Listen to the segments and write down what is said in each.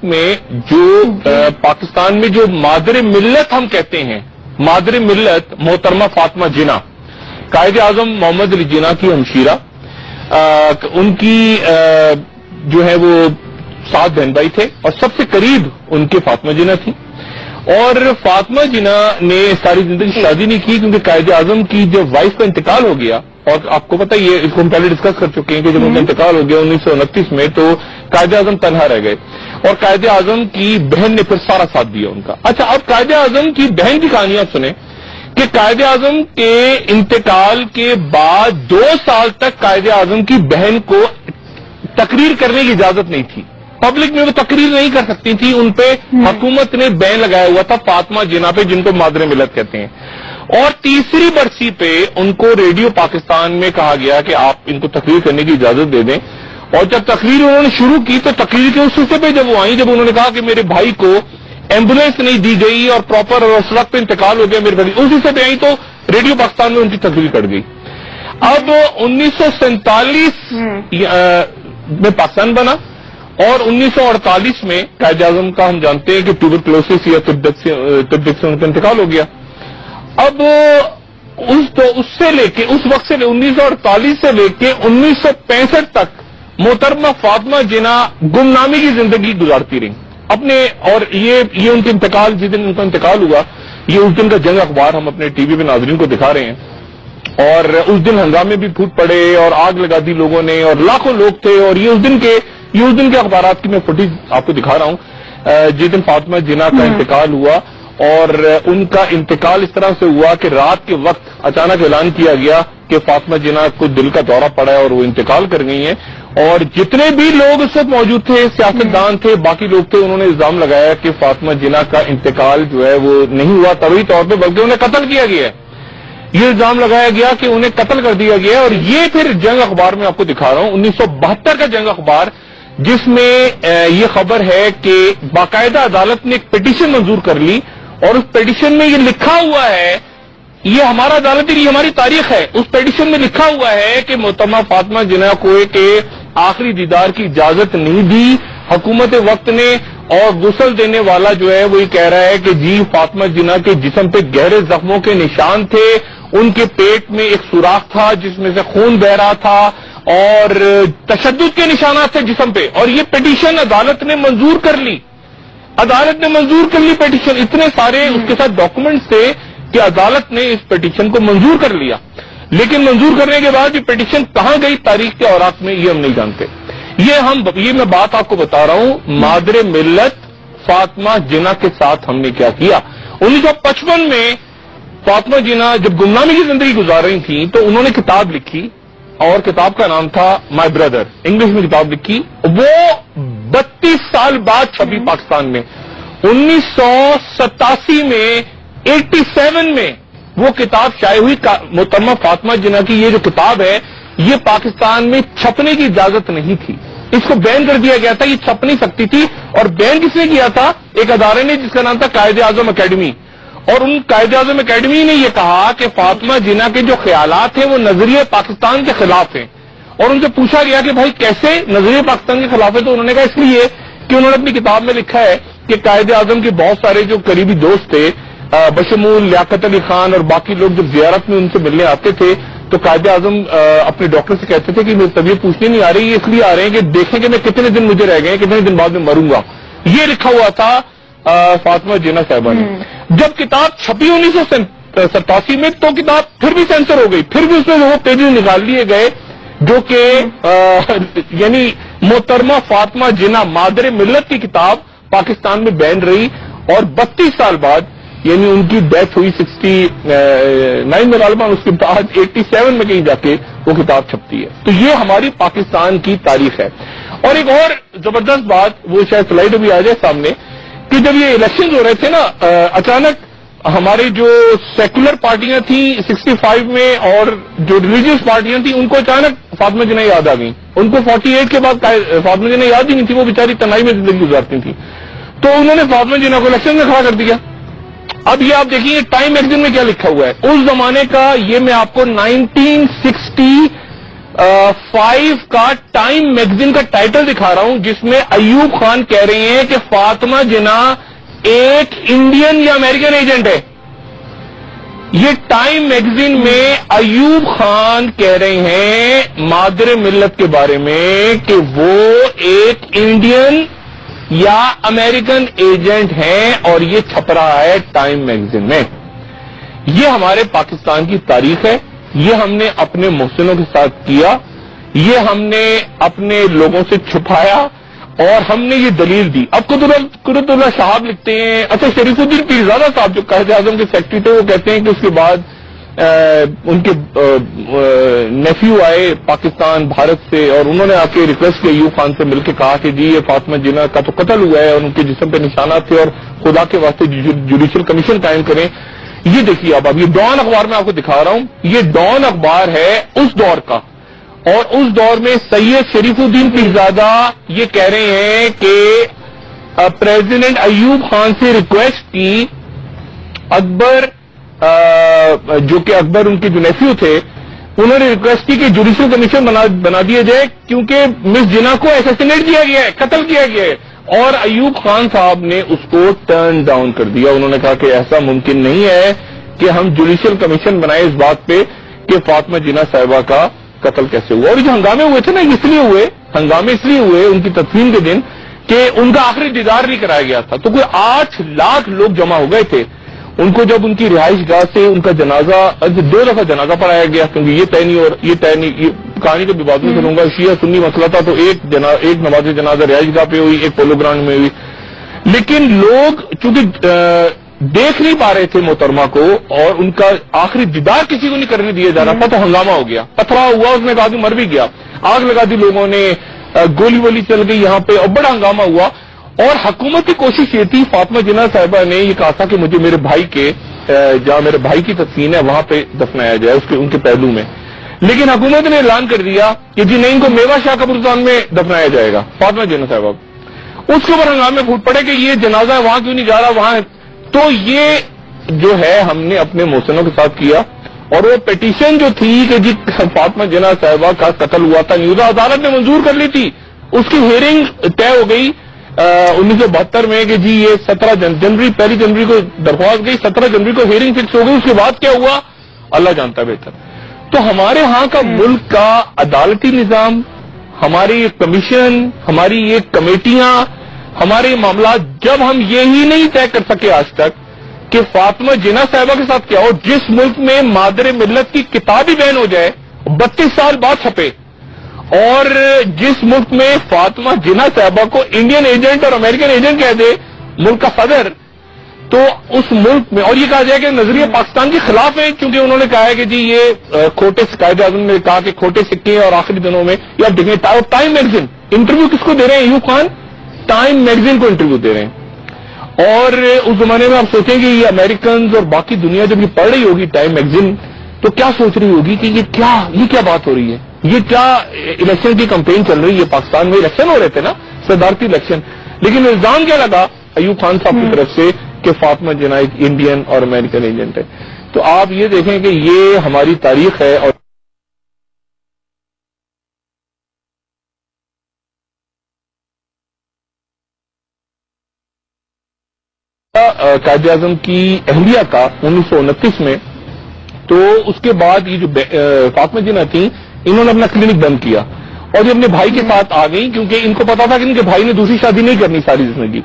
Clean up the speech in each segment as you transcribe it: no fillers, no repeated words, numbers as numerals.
میں جو پاکستان میں جو مادر ملت ہم کہتے ہیں، مادر ملت محترمہ فاطمہ جناح، قائد اعظم محمد علی جناح کی ہمشیرہ، ان کی جو ہے وہ 7 بہن بھائی تھے اور سب سے قریب ان کے فاطمہ جناح تھی. اور فاطمہ جناح نے ساری زندگی شادی نہیں کی کیونکہ قائد اعظم کی جب وائف کا انتقال ہو گیا، اور آپ کو پتہ یہ اس کو ہم پہلے ڈسکس کر چکے ہیں کہ جب ان کا انتقال ہو گیا 1929 میں تو قائد اعظم تنہا رہ گئے اور قائد اعظم کی بہن نے پھر سارا ساتھ دیا ان کا. اچھا، اب قائد اعظم کی بہن کی کہانی آپ سنیں کہ قائد اعظم کے انتقال کے بعد 2 سال تک قائد اعظم کی بہن کو تقریر کرنے کی اجازت نہیں تھی. پبلک میں وہ تقریر نہیں کر سکتی تھی، ان پہ حکومت نے بین لگایا ہوا تھا فاطمہ جناح پہ، جن کو مادر ملت کہتے ہیں. اور تیسری برسی پہ ان کو ریڈیو پاکستان میں کہا گیا کہ آپ ان کو تقریر کرنے کی اجازت دے دیں. اور جب تقریر انہوں نے شروع کی تو تقریر کے اس حصے پہ جب وہ آئیں، جب انہوں نے کہا کہ میرے بھائی کو ایمبولینس نہیں دی گئی اور پراپر سڑک پہ انتقال ہو گیا میرے بھائی، اس حصے پہ آئیں تو ریڈیو پاکستان میں ان کی تقریر کٹ گئی. اب 1947 میں پاکستان بنا اور 1948 میں قائد اعظم کا ہم جانتے ہیں کہ ٹیوبرکلوسس یا تبدق سے ان کا انتقال ہو گیا. اب اس سے لے کے اس وقت سے 1948 سے لے کے 1965 تک محترمہ فاطمہ جناح گمنامی کی زندگی گزارتی رہی اپنے. اور یہ ان کے انتقال، جس دن ان کا انتقال ہوا، یہ اس دن کا جنگ اخبار ہم اپنے ٹی وی پہ ناظرین کو دکھا رہے ہیں. اور اس دن ہنگامے بھی پھوٹ پڑے اور آگ لگا دی لوگوں نے اور لاکھوں لوگ تھے. اور یہ اس دن کے اخبارات کی میں فوٹیج آپ کو دکھا رہا ہوں جس دن فاطمہ جناح کا انتقال ہوا. اور ان کا انتقال اس طرح سے ہوا کہ رات کے وقت اچانک اعلان کیا گیا کہ فاطمہ جناح کو دل کا دورہ پڑا ہے اور وہ انتقال کر گئی ہیں. اور جتنے بھی لوگ اس وقت موجود تھے، سیاستدان تھے، باقی لوگ تھے، انہوں نے الزام لگایا کہ فاطمہ جناح کا انتقال جو ہے وہ نہیں ہوا طبعی طور پہ بلکہ انہیں قتل کیا گیا ہے. یہ الزام لگایا گیا کہ انہیں قتل کر دیا گیا. اور یہ پھر جنگ اخبار میں آپ کو دکھا رہا ہوں 1972 کا جنگ اخبار، جس میں یہ خبر ہے کہ باقاعدہ عدالت نے ایک پٹیشن منظور کر لی اور اس پٹیشن میں یہ لکھا ہوا ہے، یہ ہمارا عدالت یہ ہماری تاریخ ہے، اس پٹیشن میں لکھا ہوا ہے کہ محترمہ فاطمہ جناح کو کے آخری دیدار کی اجازت نہیں دی حکومت وقت نے. اور غسل دینے والا جو ہے وہ یہ کہہ رہا ہے کہ جی فاطمہ جناح کے جسم پہ گہرے زخموں کے نشان تھے، ان کے پیٹ میں ایک سوراخ تھا جس میں سے خون بہ رہا تھا اور تشدد کے نشانات تھے جسم پہ. اور یہ پٹیشن عدالت نے منظور کر لی، عدالت نے منظور کر لی پٹیشن. اتنے سارے اس کے ساتھ ڈاکومنٹس تھے کہ عدالت نے اس پٹیشن کو منظور کر لیا. لیکن منظور کرنے کے بعد یہ پٹیشن کہاں گئی تاریخ کے اوراق میں یہ ہم نہیں جانتے. یہ میں بات آپ کو بتا رہا ہوں مادر ملت فاطمہ جناح کے ساتھ ہم نے کیا کیا. 1955 میں فاطمہ جناح جب گمنامی کی زندگی گزار رہی تھیں تو انہوں نے کتاب لکھی اور کتاب کا نام تھا مائی بردر، انگلش میں کتاب لکھی. وہ 32 سال بعد چھپی پاکستان میں. 1987 میں 87 میں وہ کتاب شائع ہوئی. محترمہ فاطمہ جناح کی یہ جو کتاب ہے یہ پاکستان میں چھپنے کی اجازت نہیں تھی، اس کو بین کر دیا گیا تھا، یہ چھپ نہیں سکتی تھی. اور بین کس نے کیا تھا؟ ایک ادارے نے جس کا نام تھا قائد اعظم اکیڈمی. اور ان قائد اعظم اکیڈمی نے یہ کہا کہ فاطمہ جناح کے جو خیالات ہیں وہ نظریہ پاکستان کے خلاف ہیں. اور ان سے پوچھا گیا کہ بھائی کیسے نظریہ پاکستان کے خلاف ہے؟ تو انہوں نے کہا اس لیے کہ انہوں نے اپنی کتاب میں لکھا ہے کہ قائد اعظم کے بہت سارے جو قریبی دوست تھے بشمول لیاقت علی خان اور باقی لوگ جب زیارت میں ان سے ملنے آتے تھے تو قائد اعظم اپنے ڈاکٹر سے کہتے تھے کہ میری طبیعت پوچھنے نہیں آ رہی، اس لیے آ رہے ہیں کہ دیکھیں کہ میں کتنے دن مجھے رہ گئے ہیں، کتنے دن بعد میں مروں گا. یہ لکھا ہوا تھا فاطمہ جناح صاحبہ نے. جب کتاب چھپی 1987 میں تو کتاب پھر بھی سینسر ہو گئی، پھر بھی اس میں وہ پیجز نکال لیے گئے جو کہ یعنی محترمہ فاطمہ جناح مادر ملت کی کتاب پاکستان میں بین رہی. اور 32 سال بعد یعنی ان کی ڈیتھ ہوئی 69 میں غالباً، اس کے بعد 87 میں کہیں جا کے وہ کتاب چھپتی ہے. تو یہ ہماری پاکستان کی تاریخ ہے. اور ایک اور زبردست بات، وہ شاید سلائیڈ بھی آ جائے سامنے، کہ جب یہ الیکشن ہو رہے تھے نا اچانک ہماری جو سیکولر پارٹیاں تھیں 65 میں اور جو ریلیجیس پارٹیاں تھیں ان کو اچانک فاطمہ جناح یاد آ گئی. ان کو 48 کے بعد فاطمہ جناح یاد ہی نہیں تھی، وہ بیچاری تنہائی میں زندگی گزارتی تھی. تو انہوں نے فاطمہ جناح کو الیکشن میں کھڑا کر دیا. اب یہ آپ دیکھیے ٹائم میگزین میں کیا لکھا ہوا ہے اس زمانے کا. یہ میں آپ کو 1960 5 کا ٹائم میگزین کا ٹائٹل دکھا رہا ہوں، جس میں ایوب خان کہہ رہے ہیں کہ فاطمہ جناح ایک انڈین یا امریکن ایجنٹ ہے. یہ ٹائم میگزین میں ایوب خان کہہ رہے ہیں مادر ملت کے بارے میں کہ وہ ایک انڈین یا امریکن ایجنٹ ہیں، اور یہ چھپ رہا ہے ٹائم میگزین میں. یہ ہمارے پاکستان کی تاریخ ہے، یہ ہم نے اپنے محسنوں کے ساتھ کیا، یہ ہم نے اپنے لوگوں سے چھپایا، اور ہم نے یہ دلیل دی. اب قدرت اللہ صاحب لکھتے ہیں، اچھا شریف الدین پیرزادہ صاحب جو قائد اعظم کے سیکرٹری تھے، وہ کہتے ہیں کہ اس کے بعد ان کے نیفیو آئے پاکستان بھارت سے، اور انہوں نے آ کے ریکویسٹ کی ایوب خان سے مل کے کہا کہ جی یہ فاطمہ جناح کا تو قتل ہوا ہے اور ان کے جسم پہ نشانات تھے، اور خدا کے واسطے جوڈیشل کمیشن قائم کریں. یہ دیکھیے اب یہ ڈان اخبار میں آپ کو دکھا رہا ہوں، یہ ڈان اخبار ہے اس دور کا، اور اس دور میں سید شریف الدین پیرزادہ یہ کہہ رہے ہیں کہ پریزیڈنٹ ایوب خان سے ریکویسٹ کی، اکبر جو کہ اکبر ان کے جو نیفیو تھے، انہوں نے ریکویسٹ کی کہ جوڈیشل کمیشن بنا دیا جائے کیونکہ مس جناح کو اسیسینیٹ کیا گیا ہے، قتل کیا گیا ہے. اور ایوب خان صاحب نے اس کو ٹرن ڈاؤن کر دیا. انہوں نے کہا کہ ایسا ممکن نہیں ہے کہ ہم جوڈیشل کمیشن بنائے اس بات پہ کہ فاطمہ جناح صاحبہ کا قتل کیسے ہوا. اور جو ہنگامے ہوئے تھے نا، اس لیے ہوئے ہنگامے، اس لیے ہوئے ان کی تدفین کے دن کہ ان کا آخری دیدار نہیں کرایا گیا تھا. تو کوئی 8 لاکھ لوگ جمع ہو گئے تھے. ان کو جب ان کی رہائش گاہ سے ان کا جنازہ 2 دفعہ جنازہ پڑھایا گیا، کیونکہ یہ طے نہیں اور یہ طے نہیں، یہ کہانی تو بھی بعد میں کروں گا، شیعہ سنی مسئلہ تھا، تو ایک نماز جنازہ رہائش گاہ پہ ہوئی، ایک پولو گراؤنڈ میں ہوئی. لیکن لوگ چونکہ دیکھ نہیں پا رہے تھے محترمہ کو، اور ان کا آخری دیدار کسی کو نہیں کرنے دیا جا رہا تھا، تو ہنگامہ ہو گیا، پتھراؤ ہوا، اس میں ایک آدمی مر بھی گیا، آگ لگا دی لوگوں نے، گولی وولی چل گئی یہاں پہ، اور بڑا ہنگامہ ہوا. اور حکومت کی کوشش یہ تھی، فاطمہ جناح صاحبہ نے یہ کہا تھا کہ مجھے میرے بھائی کے جہاں میرے بھائی کی تدفین ہے وہاں پہ دفنایا جائے، ان کے پہلو میں. لیکن حکومت نے اعلان کر دیا کہ جی نہیں، ان کو میوا شاہ قبرستان میں دفنایا جائے گا فاطمہ جناح صاحبہ. اس کے اوپر ہنگامے پھوٹ پڑے کہ یہ جنازہ وہاں کیوں نہیں جا رہا وہاں. تو یہ جو ہے ہم نے اپنے محسنوں کے ساتھ کیا، اور وہ پیٹیشن جو تھی کہ جی فاطمہ جناح صاحبہ کا قتل ہوا تھا، نیوزا عدالت نے منظور کر لی تھی. اس کی ہیئرنگ طے ہو گئی 1972 میں کہ جی یہ 17 جنوری 1 جنوری کو درخواست گئی، 17 جنوری کو ہیئرنگ فکس ہو گئی. اس کے بعد کیا ہوا اللہ جانتا ہے بہتر. تو ہمارے ہاں کا ملک کا عدالتی نظام، ہماری کمیشن، ہماری یہ کمیٹیاں، ہمارے معاملات، جب ہم یہی نہیں طے کر سکے آج تک کہ فاطمہ جناح صاحبہ کے ساتھ کیا ہو، جس ملک میں مادر ملت کی کتاب ہی بین ہو جائے 32 سال بعد چھپے، اور جس ملک میں فاطمہ جناح صاحبہ کو انڈین ایجنٹ اور امریکن ایجنٹ کہہ دے ملک کا صدر، تو اس ملک میں، اور یہ کہا جائے کہ نظریہ پاکستان کے خلاف ہے، کیونکہ انہوں نے کہا ہے کہ جی یہ کھوٹے قائد اعظم نے کہا کہ کھوٹے سکے ہیں، اور آخری دنوں میں یہ آپ دیکھیں ٹائم میگزین انٹرویو کس کو دے رہے ہیں، ایوب خان ٹائم میگزین کو انٹرویو دے رہے ہیں. اور اس زمانے میں آپ سوچیں کہ یہ امریکنز اور باقی دنیا جب یہ پڑھ رہی ہوگی ٹائم میگزین، تو کیا سوچ رہی ہوگی کہ یہ کیا بات ہو رہی ہے، یہ کیا الیکشن کی کمپین چل رہی ہے. پاکستان میں الیکشن ہو رہے تھے نا، صدارتی الیکشن، لیکن الزام کیا لگا ایوب خان صاحب کی طرف سے کہ فاطمہ جناح ایک انڈین اور امریکن ایجنٹ ہے. تو آپ یہ دیکھیں کہ یہ ہماری تاریخ ہے. اور قائد اعظم کی اہلیہ کا 1929 میں، تو اس کے بعد یہ جو فاطمہ جناح تھیں، انہوں نے اپنا کلینک بند کیا اور یہ اپنے بھائی کے ساتھ آ گئی، کیونکہ ان کو پتا تھا کہ ان کے بھائی نے دوسری شادی نہیں کرنی ساری زندگی،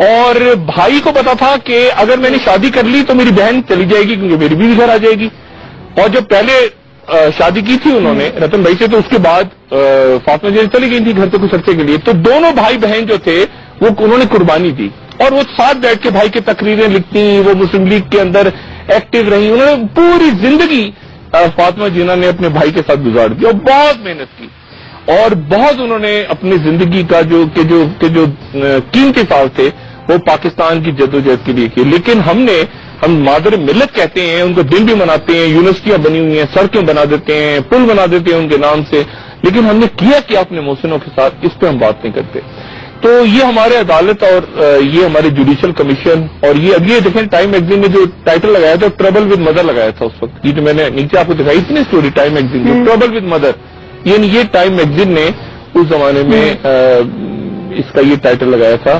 اور بھائی کو پتا تھا کہ اگر میں نے شادی کر لی تو میری بہن چلی جائے گی کیونکہ میری بیوی گھر آ جائے گی. اور جب پہلے شادی کی تھی انہوں نے رتن بھائی سے، تو اس کے بعد فاطمہ جناح چلی گئی تھی گھر سے کچھ عرصے کے لیے. تو دونوں بھائی بہن جو تھے وہ انہوں نے قربانی دی، اور وہ ساتھ بیٹھ کے بھائی کی تقریریں لکھتی، وہ مسلم لیگ کے اندر ایکٹیو رہی. انہوں نے پوری زندگی فاطمہ جناح نے اپنے بھائی کے ساتھ گزار دی اور بہت محنت کی، اور بہت انہوں نے اپنی زندگی کا جو قیمتی سال تھے وہ پاکستان کی جدوجہد کے لیے کیے. لیکن ہم مادر ملت کہتے ہیں، ان کو دن بھی مناتے ہیں، یونیورسٹیاں بنی ہوئی ہیں، سڑکیں بنا دیتے ہیں، پل بنا دیتے ہیں ان کے نام سے، لیکن ہم نے کیا اپنے محسنوں کے ساتھ، اس پہ ہم بات نہیں کرتے. تو یہ ہمارے عدالت اور یہ ہمارے جوڈیشل کمیشن، اور یہ اب یہ دیکھیں ٹائم میگزین میں جو ٹائٹل لگایا تھا ٹربل ود مدر لگایا تھا اس وقت. یہ جو میں نے نیچے آپ کو دکھائی تھی نا اسٹوری ٹائم میگزین میں، ٹربل ود مدر، یعنی یہ ٹائم میگزین نے اس زمانے میں اس کا یہ ٹائٹل لگایا تھا.